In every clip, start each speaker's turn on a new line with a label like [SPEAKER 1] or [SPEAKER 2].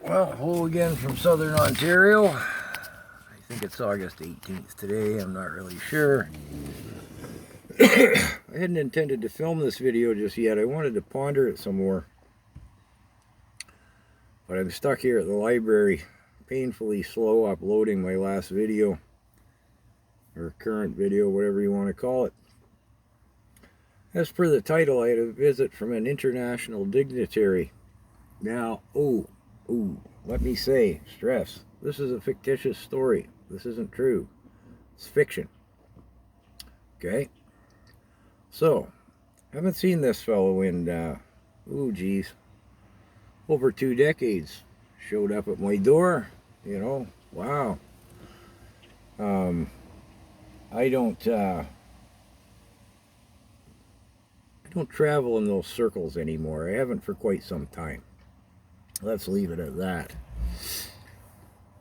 [SPEAKER 1] Well, hello again from Southern Ontario. I think it's August 18th today. I'm not really sure. I hadn't intended to film this video just yet. I wanted to ponder it some more. But I'm stuck here at the library, painfully slow uploading my last video, or current video, whatever you want to call it. As per the title, I had a visit from an international dignitary. Now, let me stress, this is a fictitious story. This isn't true. It's fiction. Okay? So, haven't seen this fellow in, over 2 decades. Showed up at my door, wow. I don't travel in those circles anymore. I haven't for quite some time. Let's leave it at that.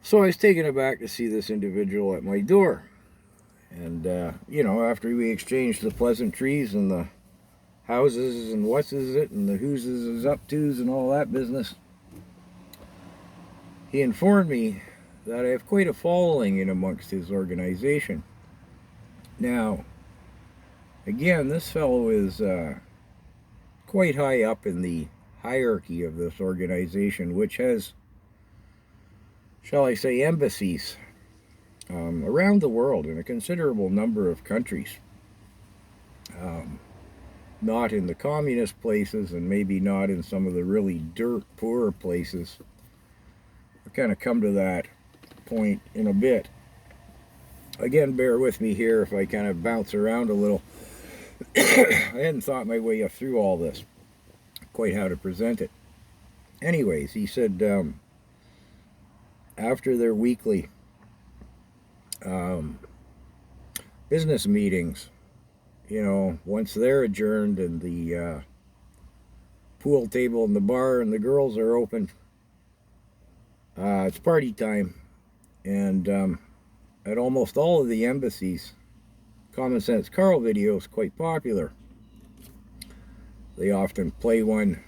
[SPEAKER 1] So I was taken aback to see this individual at my door. And, after we exchanged the pleasantries and the houses and what's is it and the who's is up to's and all that business, he informed me that I have quite a following in amongst his organization. Now, again, this fellow is quite high up in the hierarchy of this organization, which has, shall I say, embassies around the world in a considerable number of countries. Not in the communist places and maybe not in some of the really dirt poor places. I'll kind of come to that point in a bit. Again, bear with me here if I kind of bounce around a little. I hadn't thought my way up through all this, quite how to present it. Anyways, he said after their weekly business meetings, once they're adjourned and the pool table and the bar and the girls are open, it's party time. And at almost all of the embassies, Common Sense Carl video is quite popular. They often play one,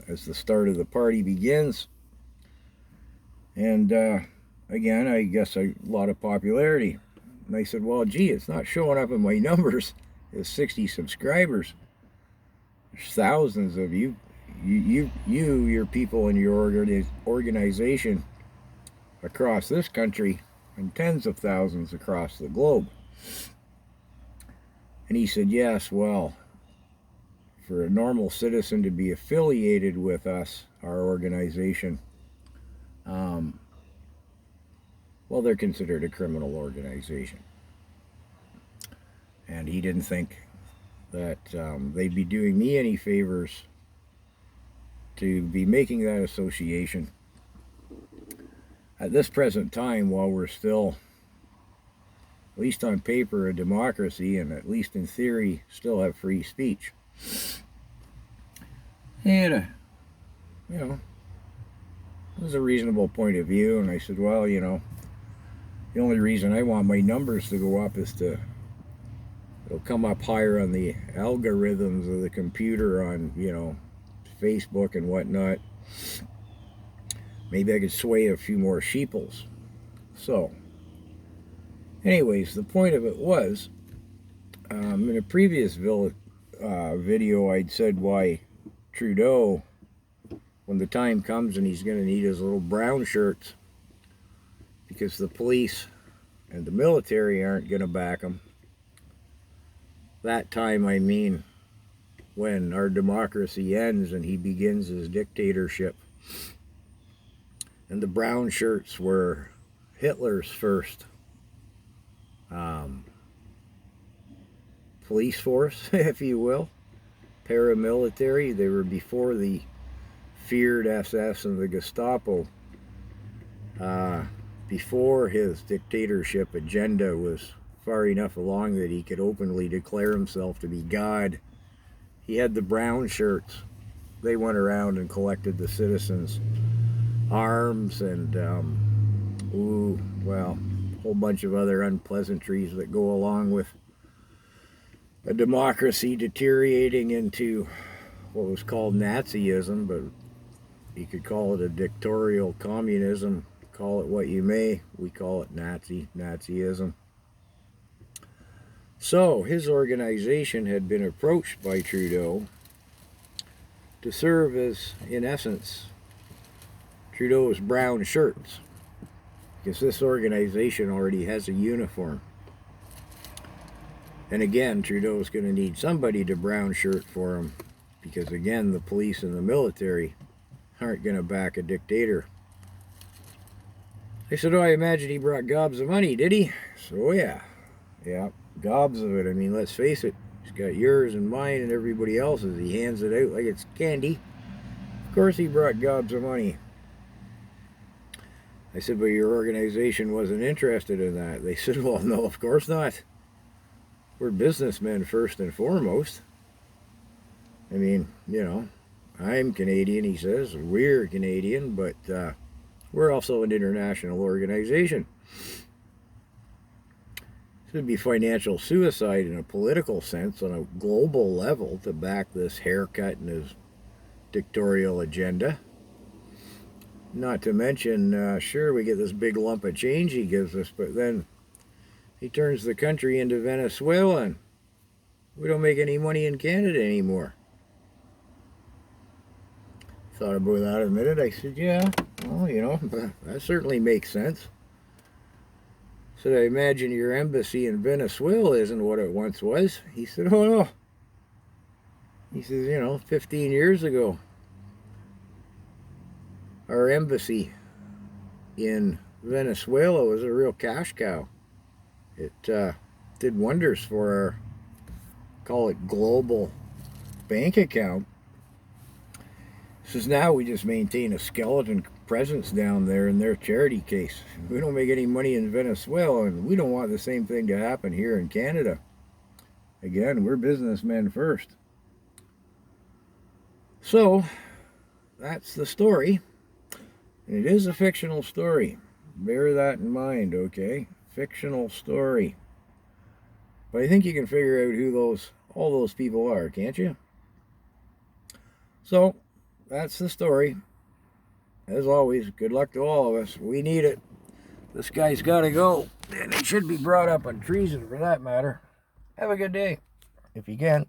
[SPEAKER 1] as the start of the party begins. And again, I guess a lot of popularity. And I said, well, gee, it's not showing up in my numbers as 60 subscribers. There's thousands of your people in your organization across this country and tens of thousands across the globe. And he said, yes, well, for a normal citizen to be affiliated with us, our organization, well, they're considered a criminal organization. And he didn't think that they'd be doing me any favors to be making that association at this present time, while we're still, at least on paper, a democracy, and at least in theory, still have free speech. And, it was a reasonable point of view, and I said, well, the only reason I want my numbers to go up is it'll come up higher on the algorithms of the computer on, Facebook and whatnot. Maybe I could sway a few more sheeples. So, anyways, the point of it was, in a previous video, I'd said why Trudeau, when the time comes and he's going to need his little brown shirts, because the police and the military aren't going to back him. That time, I mean, when our democracy ends and he begins his dictatorship. And the brown shirts were Hitler's first police force, if you will, paramilitary. They were before the feared SS and the Gestapo, before his dictatorship agenda was far enough along that he could openly declare himself to be God. He had the brown shirts. They went around and collected the citizens' arms and, a whole bunch of other unpleasantries that go along with a democracy deteriorating into what was called Nazism, but You could call it a dictatorial communism, call it what you may. We call it Nazism. So his organization had been approached by Trudeau to serve as, in essence, Trudeau's brown shirts, because this organization already has a uniform. And again, Trudeau's going to need somebody to brown shirt for him, because again, the police and the military aren't going to back a dictator. They said, oh, I imagine he brought gobs of money, did he? So yeah, gobs of it. I mean, let's face it, he's got yours and mine and everybody else's. He hands it out like it's candy. Of course he brought gobs of money. I said, but your organization wasn't interested in that. They said, well, no, of course not. We're businessmen first and foremost. I mean, you know, I'm Canadian, he says. We're Canadian, but we're also an international organization. It would be financial suicide in a political sense on a global level to back this haircut and his dictatorial agenda. Not to mention, sure, we get this big lump of change he gives us, but then he turns the country into Venezuela and we don't make any money in Canada anymore. Thought about that a minute. I said, yeah, well, you know, that certainly makes sense. Said, I imagine your embassy in Venezuela isn't what it once was. He said, oh no. He says, you know, 15 years ago, our embassy in Venezuela was a real cash cow. It did wonders for our, call it, global bank account. Says now we just maintain a skeleton presence down there in their charity case. We don't make any money in Venezuela, and we don't want the same thing to happen here in Canada. Again, we're businessmen first. So that's the story. And it is a fictional story. Bear that in mind, okay? Fictional story. But I think you can figure out who all those people are, can't you? So that's the story. As always, good luck to all of us. We need it. This guy's got to go. And he should be brought up on treason for that matter. Have a good day, if you can.